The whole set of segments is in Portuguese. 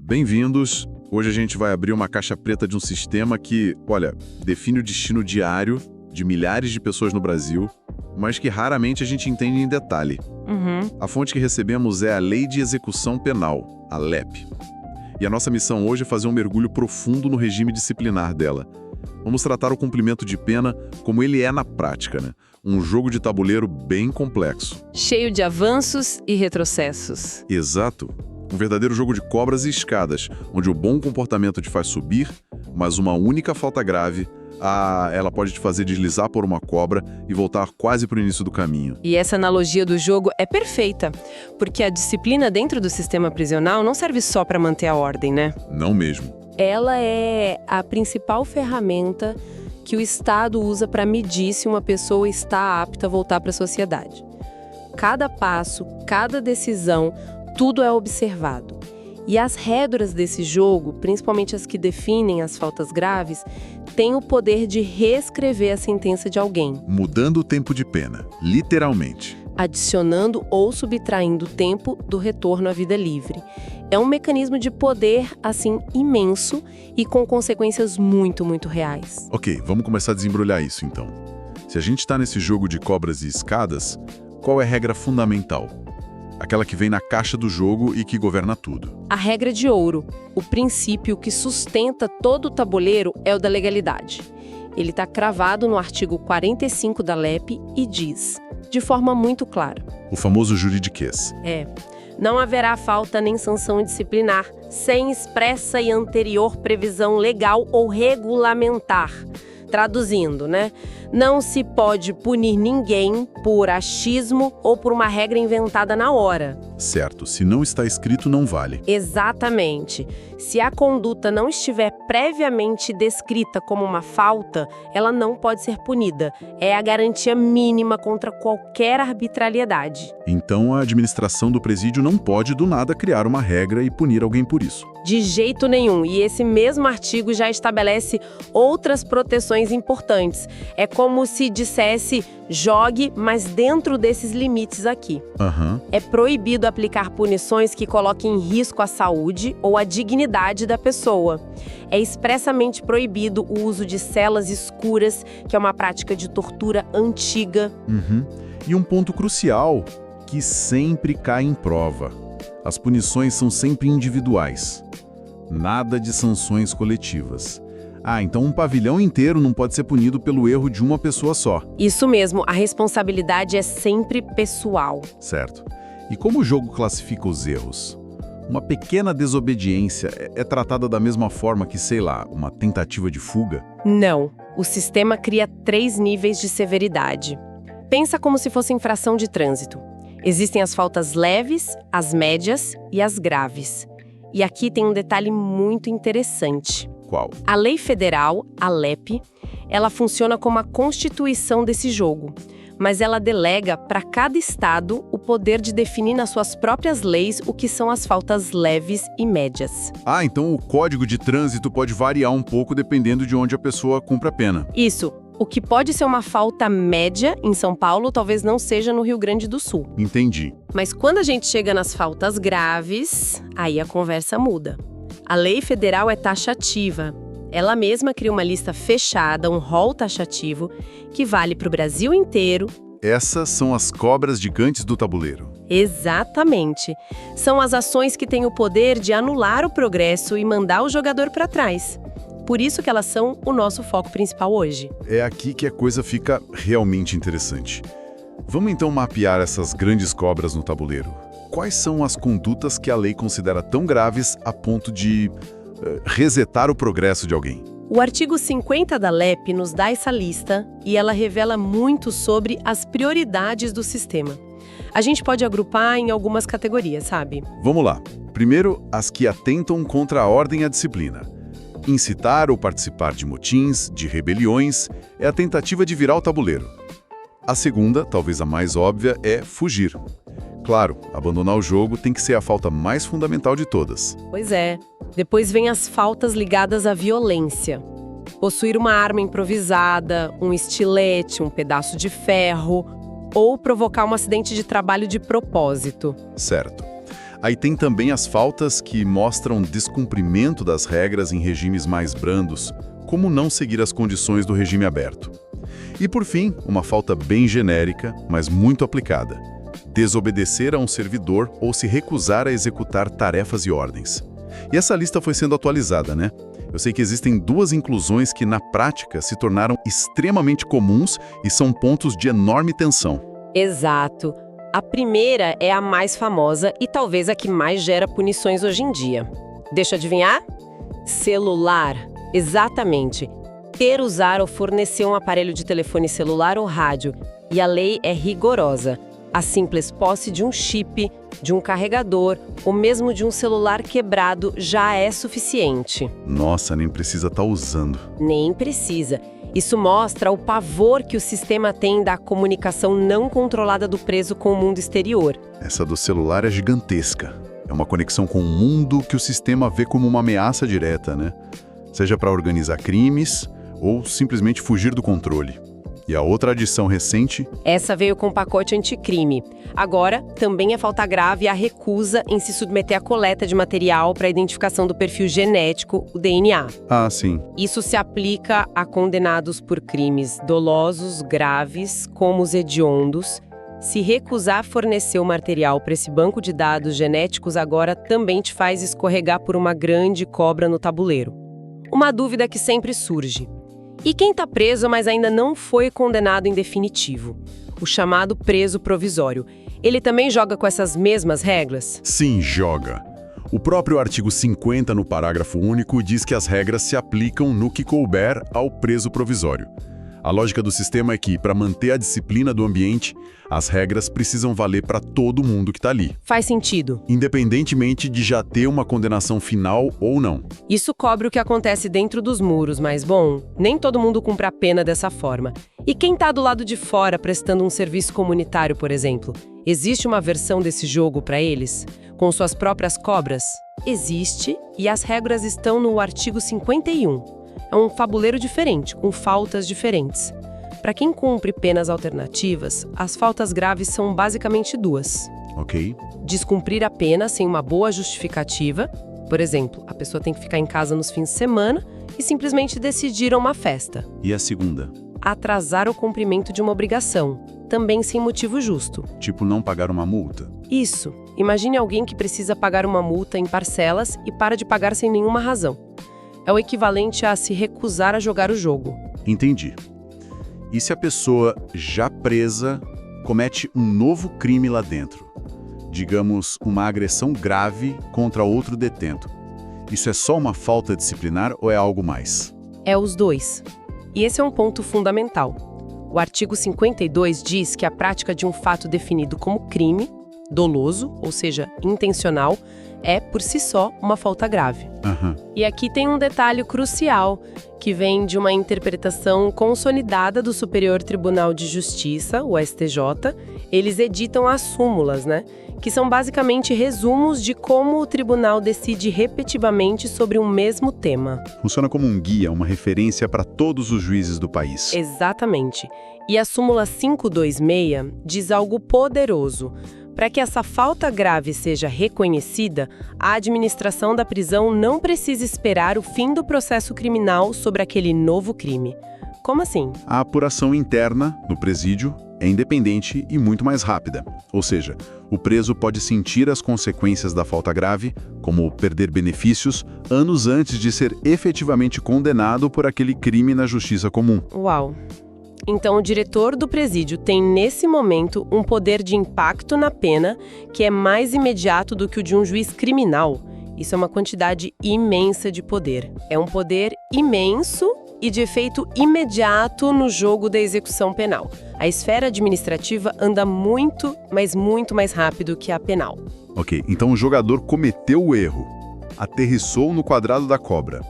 Bem-vindos! Hoje a gente vai abrir uma caixa preta de um sistema que, olha, define o destino diário de milhares de pessoas no Brasil, mas que raramente a gente entende em detalhe. A fonte que recebemos é a Lei de Execução Penal, a LEP. E a nossa missão hoje é fazer um mergulho profundo no regime disciplinar dela. Vamos tratar o cumprimento de pena como ele é na prática, né? Um jogo de tabuleiro bem complexo. Cheio de avanços e retrocessos. Exato. Um verdadeiro jogo de cobras e escadas, onde o bom comportamento te faz subir, mas uma única falta grave, ela pode te fazer deslizar por uma cobra e voltar quase para o início do caminho. E essa analogia do jogo é perfeita, porque a disciplina dentro do sistema prisional não serve só para manter a ordem, né? Não mesmo. Ela é a principal ferramenta que o Estado usa para medir se uma pessoa está apta a voltar para a sociedade. Cada passo, cada decisão, tudo é observado. E as regras desse jogo, principalmente as que definem as faltas graves, têm o poder de reescrever a sentença de alguém. Mudando o tempo de pena, literalmente. Adicionando ou subtraindo o tempo do retorno à vida livre. É um mecanismo de poder, assim, imenso e com consequências muito, muito reais. Ok, vamos começar a desembrulhar isso então. Se a gente está nesse jogo de cobras e escadas, qual é a regra fundamental? Aquela que vem na caixa do jogo e que governa tudo. A regra de ouro, o princípio que sustenta todo o tabuleiro é o da legalidade. Ele está cravado no artigo 45 da LEP e diz, de forma muito clara. O famoso juridiquês. Não haverá falta nem sanção disciplinar, sem expressa e anterior previsão legal ou regulamentar. Traduzindo, né? Não se pode punir ninguém por achismo ou por uma regra inventada na hora. Certo, se não está escrito, não vale. Exatamente. Se a conduta não estiver previamente descrita como uma falta, ela não pode ser punida. É a garantia mínima contra qualquer arbitrariedade. Então a administração do presídio não pode do nada criar uma regra e punir alguém por isso. De jeito nenhum. E esse mesmo artigo já estabelece outras proteções importantes. É como se dissesse, jogue, mas dentro desses limites aqui. É proibido aplicar punições que coloquem em risco a saúde ou a dignidade da pessoa. É expressamente proibido o uso de celas escuras, que é uma prática de tortura antiga. E um ponto crucial, que sempre cai em prova. As punições são sempre individuais. Nada de sanções coletivas. Então um pavilhão inteiro não pode ser punido pelo erro de uma pessoa só. Isso mesmo, a responsabilidade é sempre pessoal. Certo. E como o jogo classifica os erros? Uma pequena desobediência é tratada da mesma forma que, sei lá, uma tentativa de fuga? Não. O sistema cria 3 níveis de severidade. Pensa como se fosse infração de trânsito. Existem as faltas leves, as médias e as graves. E aqui tem um detalhe muito interessante. Qual? A lei federal, a LEP, ela funciona como a constituição desse jogo, mas ela delega para cada estado o poder de definir nas suas próprias leis o que são as faltas leves e médias. Então o código de trânsito pode variar um pouco dependendo de onde a pessoa cumpre a pena. Isso. O que pode ser uma falta média em São Paulo, talvez não seja no Rio Grande do Sul. Entendi. Mas quando a gente chega nas faltas graves, aí a conversa muda. A lei federal é taxativa. Ela mesma cria uma lista fechada, um rol taxativo, que vale para o Brasil inteiro. Essas são as cobras gigantes do tabuleiro. Exatamente. São as ações que têm o poder de anular o progresso e mandar o jogador para trás. Por isso que elas são o nosso foco principal hoje. É aqui que a coisa fica realmente interessante. Vamos então mapear essas grandes cobras no tabuleiro. Quais são as condutas que a lei considera tão graves a ponto de resetar o progresso de alguém? O artigo 50 da LEP nos dá essa lista e ela revela muito sobre as prioridades do sistema. A gente pode agrupar em algumas categorias, sabe? Vamos lá. Primeiro, as que atentam contra a ordem e a disciplina. Incitar ou participar de motins, de rebeliões, é a tentativa de virar o tabuleiro. A segunda, talvez a mais óbvia, é fugir. Claro, abandonar o jogo tem que ser a falta mais fundamental de todas. Pois é. Depois vem as faltas ligadas à violência. Possuir uma arma improvisada, um estilete, um pedaço de ferro, ou provocar um acidente de trabalho de propósito. Certo. Aí tem também as faltas que mostram descumprimento das regras em regimes mais brandos, como não seguir as condições do regime aberto. E por fim, uma falta bem genérica, mas muito aplicada: desobedecer a um servidor ou se recusar a executar tarefas e ordens. E essa lista foi sendo atualizada, né? Eu sei que existem 2 inclusões que, na prática, se tornaram extremamente comuns e são pontos de enorme tensão. Exato. A primeira é a mais famosa e talvez a que mais gera punições hoje em dia. Deixa eu adivinhar? Celular. Exatamente. Ter, usar ou fornecer um aparelho de telefone celular ou rádio. E a lei é rigorosa. A simples posse de um chip, de um carregador ou mesmo de um celular quebrado já é suficiente. Nossa, nem precisa estar usando. Nem precisa. Isso mostra o pavor que o sistema tem da comunicação não controlada do preso com o mundo exterior. Essa do celular é gigantesca. É uma conexão com o mundo que o sistema vê como uma ameaça direta, né? Seja para organizar crimes ou simplesmente fugir do controle. E a outra adição recente... Essa veio com o pacote anticrime. Agora, também é falta grave a recusa em se submeter à coleta de material para a identificação do perfil genético, o DNA. Ah, sim. Isso se aplica a condenados por crimes dolosos, graves, como os hediondos. Se recusar fornecer o material para esse banco de dados genéticos agora também te faz escorregar por uma grande cobra no tabuleiro. Uma dúvida que sempre surge. E quem está preso, mas ainda não foi condenado em definitivo? O chamado preso provisório. Ele também joga com essas mesmas regras? Sim, joga. O próprio artigo 50, no parágrafo único, diz que as regras se aplicam no que couber ao preso provisório. A lógica do sistema é que, para manter a disciplina do ambiente, as regras precisam valer para todo mundo que está ali. Faz sentido. Independentemente de já ter uma condenação final ou não. Isso cobre o que acontece dentro dos muros, mas, bom, nem todo mundo cumpre a pena dessa forma. E quem está do lado de fora prestando um serviço comunitário, por exemplo? Existe uma versão desse jogo para eles? Com suas próprias cobras? Existe, e as regras estão no artigo 51. É um tabuleiro diferente, com faltas diferentes. Para quem cumpre penas alternativas, as faltas graves são basicamente 2. Ok. Descumprir a pena sem uma boa justificativa. Por exemplo, a pessoa tem que ficar em casa nos fins de semana e simplesmente decidir uma festa. E a segunda? Atrasar o cumprimento de uma obrigação, também sem motivo justo. Tipo não pagar uma multa? Isso. Imagine alguém que precisa pagar uma multa em parcelas e para de pagar sem nenhuma razão. É o equivalente a se recusar a jogar o jogo. Entendi. E se a pessoa, já presa, comete um novo crime lá dentro? Digamos, uma agressão grave contra outro detento. Isso é só uma falta disciplinar ou é algo mais? É os 2. E esse é um ponto fundamental. O artigo 52 diz que a prática de um fato definido como crime, doloso, ou seja, intencional, é, por si só, uma falta grave. E aqui tem um detalhe crucial, que vem de uma interpretação consolidada do Superior Tribunal de Justiça, o STJ. Eles editam as súmulas, né? Que são basicamente resumos de como o tribunal decide repetitivamente sobre um mesmo tema. Funciona como um guia, uma referência para todos os juízes do país. Exatamente. E a súmula 526 diz algo poderoso. Para que essa falta grave seja reconhecida, a administração da prisão não precisa esperar o fim do processo criminal sobre aquele novo crime. Como assim? A apuração interna, no presídio, é independente e muito mais rápida. Ou seja, o preso pode sentir as consequências da falta grave, como perder benefícios, anos antes de ser efetivamente condenado por aquele crime na justiça comum. Uau! Então, o diretor do presídio tem, nesse momento, um poder de impacto na pena que é mais imediato do que o de um juiz criminal. Isso é uma quantidade imensa de poder. É um poder imenso e de efeito imediato no jogo da execução penal. A esfera administrativa anda muito, mas muito mais rápido que a penal. Ok, então o jogador cometeu o erro, aterrissou no quadrado da cobra.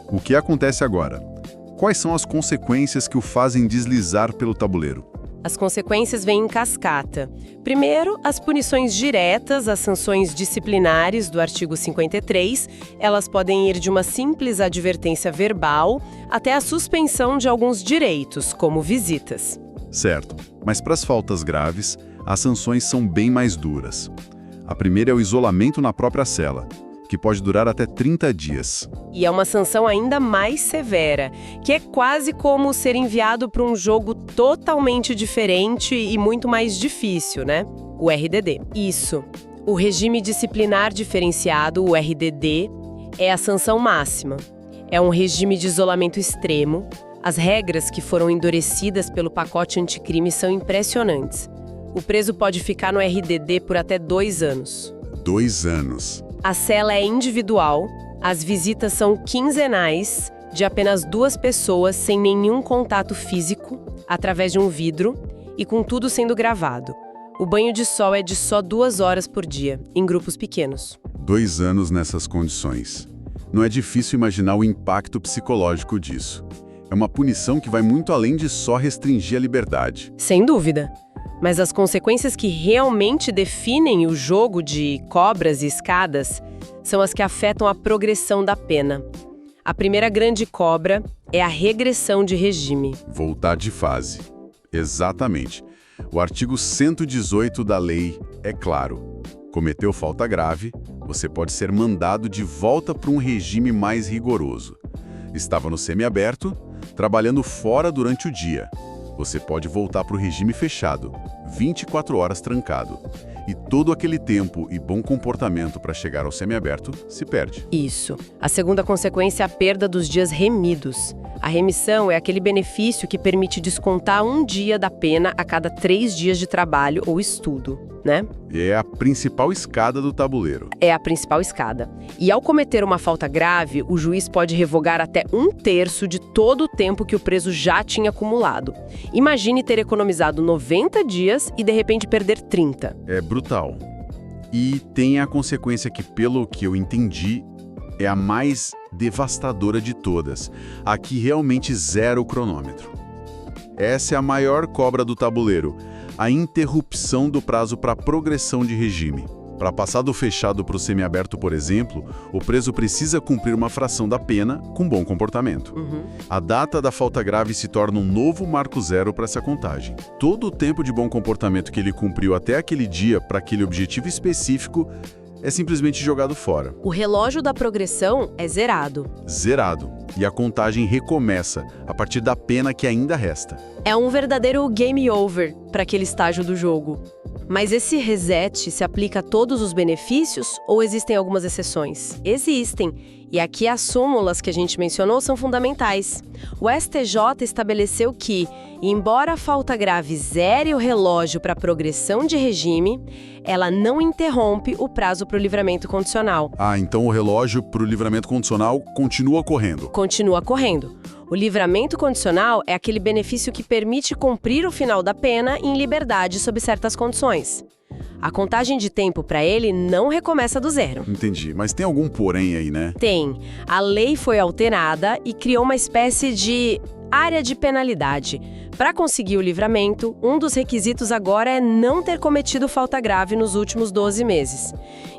O que acontece agora? Quais são as consequências que o fazem deslizar pelo tabuleiro? As consequências vêm em cascata. Primeiro, as punições diretas, as sanções disciplinares do artigo 53, elas podem ir de uma simples advertência verbal até a suspensão de alguns direitos, como visitas. Certo, mas para as faltas graves, as sanções são bem mais duras. A primeira é o isolamento na própria cela, que pode durar até 30 dias. E é uma sanção ainda mais severa, que é quase como ser enviado para um jogo totalmente diferente e muito mais difícil, né? O RDD. Isso. O regime disciplinar diferenciado, o RDD, é a sanção máxima. É um regime de isolamento extremo. As regras que foram endurecidas pelo pacote anticrime são impressionantes. O preso pode ficar no RDD por até 2 anos. 2 anos. A cela é individual, as visitas são quinzenais, de apenas 2 pessoas sem nenhum contato físico, através de um vidro, e com tudo sendo gravado. O banho de sol é de só 2 horas por dia, em grupos pequenos. 2 anos nessas condições. Não é difícil imaginar o impacto psicológico disso. É uma punição que vai muito além de só restringir a liberdade. Sem dúvida. Mas as consequências que realmente definem o jogo de cobras e escadas são as que afetam a progressão da pena. A primeira grande cobra é a regressão de regime. Voltar de fase. Exatamente. O artigo 118 da lei é claro. Cometeu falta grave, você pode ser mandado de volta para um regime mais rigoroso. Estava no semiaberto, trabalhando fora durante o dia. Você pode voltar para o regime fechado, 24 horas trancado. E todo aquele tempo e bom comportamento para chegar ao semiaberto se perde. Isso. A segunda consequência é a perda dos dias remidos. A remissão é aquele benefício que permite descontar 1 dia da pena a cada 3 dias de trabalho ou estudo, né? É a principal escada do tabuleiro. É a principal escada. E ao cometer uma falta grave, o juiz pode revogar até 1/3 de todo o tempo que o preso já tinha acumulado. Imagine ter economizado 90 dias e de repente perder 30. É brutal. E tem a consequência que, pelo que eu entendi, é a mais devastadora de todas. Aqui realmente zera o cronômetro. Essa é a maior cobra do tabuleiro, a interrupção do prazo para progressão de regime. Para passar do fechado para o semiaberto, por exemplo, o preso precisa cumprir uma fração da pena com bom comportamento. A data da falta grave se torna um novo marco zero para essa contagem. Todo o tempo de bom comportamento que ele cumpriu até aquele dia para aquele objetivo específico é simplesmente jogado fora. O relógio da progressão é zerado. Zerado. E a contagem recomeça a partir da pena que ainda resta. É um verdadeiro game over para aquele estágio do jogo. Mas esse reset se aplica a todos os benefícios ou existem algumas exceções? Existem. E aqui as súmulas que a gente mencionou são fundamentais. O STJ estabeleceu que, embora a falta grave zere o relógio para a progressão de regime, ela não interrompe o prazo para o livramento condicional. Ah, então o relógio para o livramento condicional continua correndo. Continua correndo. O livramento condicional é aquele benefício que permite cumprir o final da pena em liberdade sob certas condições. A contagem de tempo para ele não recomeça do zero. Entendi, mas tem algum porém aí, né? Tem. A lei foi alterada e criou uma espécie de área de penalidade. Para conseguir o livramento, um dos requisitos agora é não ter cometido falta grave nos últimos 12 meses.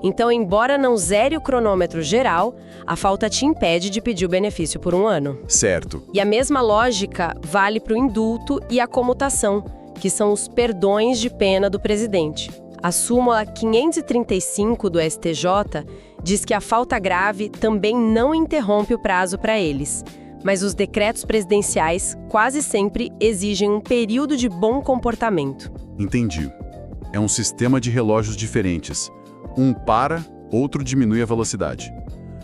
Então, embora não zere o cronômetro geral, a falta te impede de pedir o benefício por 1 ano. Certo. E a mesma lógica vale para o indulto e a comutação, que são os perdões de pena do presidente. A súmula 535 do STJ diz que a falta grave também não interrompe o prazo para eles, mas os decretos presidenciais quase sempre exigem um período de bom comportamento. Entendi. É um sistema de relógios diferentes. Um para, outro diminui a velocidade.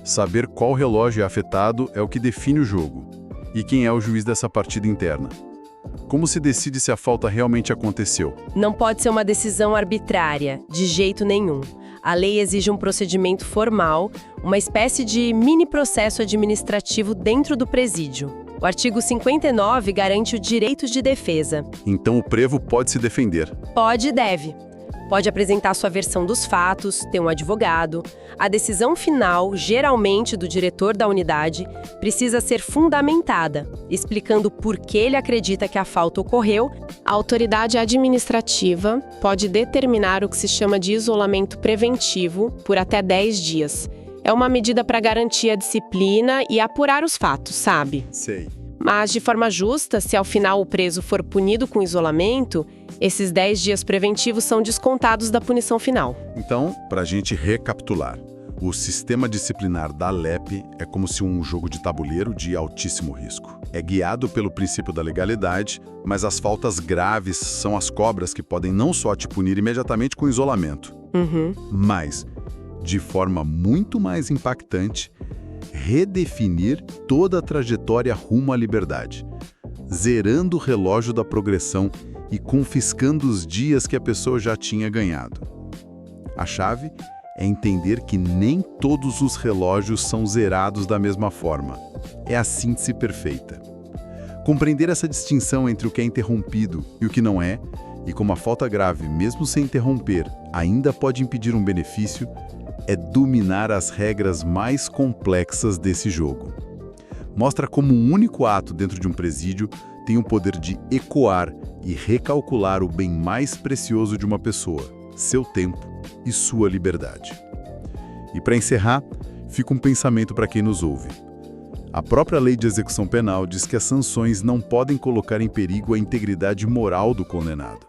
Saber qual relógio é afetado é o que define o jogo. E quem é o juiz dessa partida interna? Como se decide se a falta realmente aconteceu? Não pode ser uma decisão arbitrária, de jeito nenhum. A lei exige um procedimento formal, uma espécie de mini processo administrativo dentro do presídio. O artigo 59 garante o direito de defesa. Então o preso pode se defender. Pode e deve. Pode apresentar sua versão dos fatos, ter um advogado. A decisão final, geralmente do diretor da unidade, precisa ser fundamentada, explicando por que ele acredita que a falta ocorreu. A autoridade administrativa pode determinar o que se chama de isolamento preventivo por até 10 dias. É uma medida para garantir a disciplina e apurar os fatos, sabe? Sei. Mas, de forma justa, se ao final o preso for punido com isolamento, Esses 10 dias preventivos são descontados da punição final. Então, para a gente recapitular, o sistema disciplinar da LEP é como se um jogo de tabuleiro de altíssimo risco. É guiado pelo princípio da legalidade, mas as faltas graves são as cobras que podem não só te punir imediatamente com isolamento, mas, de forma muito mais impactante, redefinir toda a trajetória rumo à liberdade, zerando o relógio da progressão e confiscando os dias que a pessoa já tinha ganhado. A chave é entender que nem todos os relógios são zerados da mesma forma. É a síntese perfeita. Compreender essa distinção entre o que é interrompido e o que não é, e como a falta grave, mesmo sem interromper, ainda pode impedir um benefício, é dominar as regras mais complexas desse jogo. Mostra como um único ato dentro de um presídio tem o poder de ecoar e recalcular o bem mais precioso de uma pessoa, seu tempo e sua liberdade. E para encerrar, fica um pensamento para quem nos ouve. A própria lei de execução penal diz que as sanções não podem colocar em perigo a integridade moral do condenado.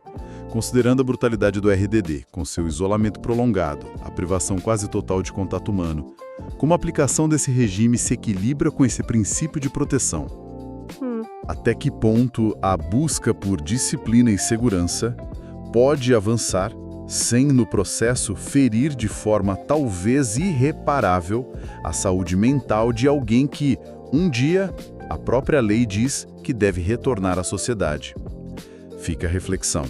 Considerando a brutalidade do RDD, com seu isolamento prolongado, a privação quase total de contato humano, como a aplicação desse regime se equilibra com esse princípio de proteção? Até que ponto a busca por disciplina e segurança pode avançar sem, no processo, ferir de forma talvez irreparável a saúde mental de alguém que, um dia, a própria lei diz que deve retornar à sociedade? Fica a reflexão.